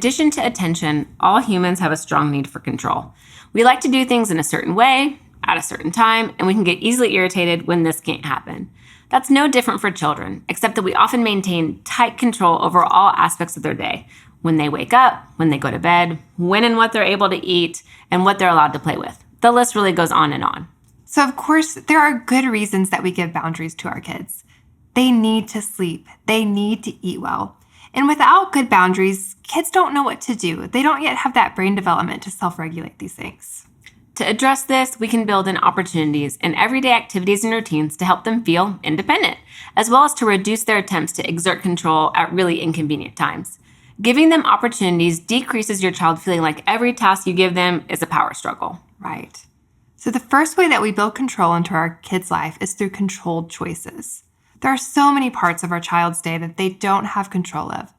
addition to attention, all humans have a strong need for control. We like to do things in a certain way, at a certain time, and we can get easily irritated when this can't happen. That's no different for children, except that we often maintain tight control over all aspects of their day. When they wake up, when they go to bed, when and what they're able to eat, and what they're allowed to play with. The list really goes on and on. So of course, there are good reasons that we give boundaries to our kids. They need to sleep. They need to eat well. And without good boundaries, kids don't know what to do. They don't yet have that brain development to self-regulate these things. To address this, we can build in opportunities and everyday activities and routines to help them feel independent, as well as to reduce their attempts to exert control at really inconvenient times. Giving them opportunities decreases your child feeling like every task you give them is a power struggle. Right. So the first way that we build control into our kids' life is through controlled choices. There are so many parts of our child's day that they don't have control of.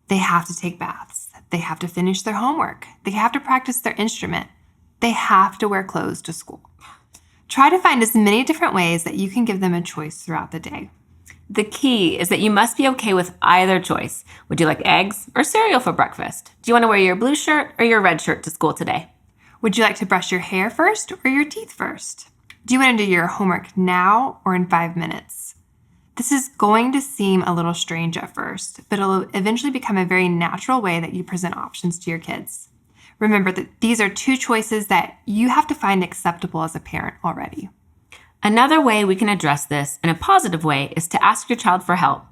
They have to take baths. They have to finish their homework. They have to practice their instrument. They have to wear clothes to school. Try to find as many different ways that you can give them a choice throughout the day. The key is that you must be okay with either choice. Would you like eggs or cereal for breakfast? Do you want to wear your blue shirt or your red shirt to school today? Would you like to brush your hair first or your teeth first? Do you want to do your homework now or in 5 minutes? This is going to seem a little strange at first, but it'll eventually become a very natural way that you present options to your kids. Remember that these are two choices that you have to find acceptable as a parent already. Another way we can address this in a positive way is to ask your child for help.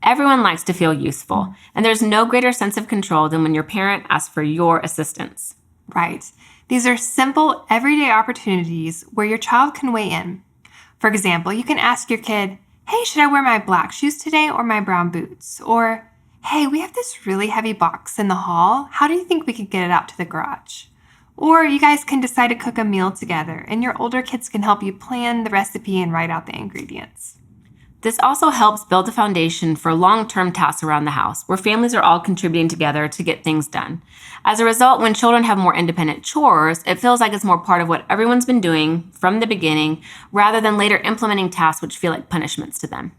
Everyone likes to feel useful, and there's no greater sense of control than when your parent asks for your assistance. Right. These are simple, everyday opportunities where your child can weigh in. For example, you can ask your kid, hey, should I wear my black shoes today or my brown boots? Or, hey, we have this really heavy box in the hall. How do you think we could get it out to the garage? Or you guys can decide to cook a meal together, and your older kids can help you plan the recipe and write out the ingredients. This also helps build a foundation for long-term tasks around the house, where families are all contributing together to get things done. As a result, when children have more independent chores, it feels like it's more part of what everyone's been doing from the beginning, rather than later implementing tasks which feel like punishments to them.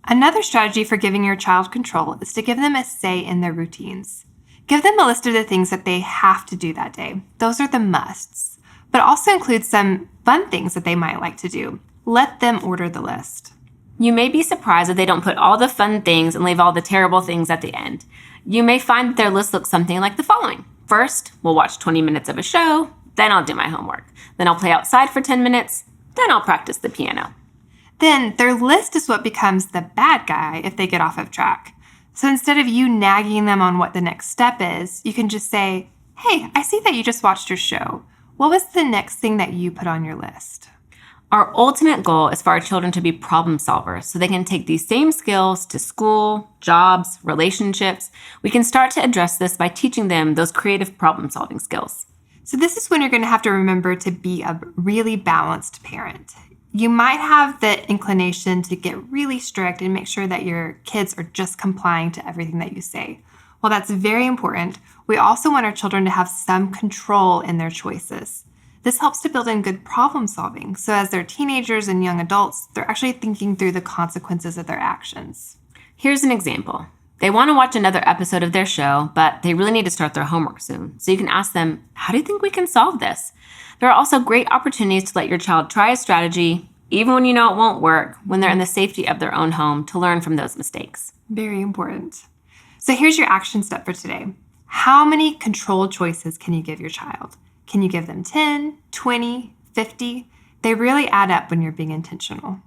Another strategy for giving your child control is to give them a say in their routines. Give them a list of the things that they have to do that day. Those are the musts, but also include some fun things that they might like to do. Let them order the list. You may be surprised that they don't put all the fun things and leave all the terrible things at the end. You may find that their list looks something like the following. First, we'll watch 20 minutes of a show, then I'll do my homework. Then I'll play outside for 10 minutes, then I'll practice the piano. Then their list is what becomes the bad guy if they get off of track. So instead of you nagging them on what the next step is, you can just say, hey, I see that you just watched your show. What was the next thing that you put on your list? Our ultimate goal is for our children to be problem solvers so they can take these same skills to school, jobs, relationships. We can start to address this by teaching them those creative problem solving skills. So this is when you're going to have to remember to be a really balanced parent. You might have the inclination to get really strict and make sure that your kids are just complying to everything that you say. While that's very important, we also want our children to have some control in their choices. This helps to build in good problem solving. So as they're teenagers and young adults, they're actually thinking through the consequences of their actions. Here's an example. They want to watch another episode of their show, but they really need to start their homework soon. So you can ask them, how do you think we can solve this? There are also great opportunities to let your child try a strategy, even when you know it won't work, when they're in the safety of their own home, to learn from those mistakes. Very important. So here's your action step for today. How many controlled choices can you give your child? Can you give them 10, 20, 50? They really add up when you're being intentional.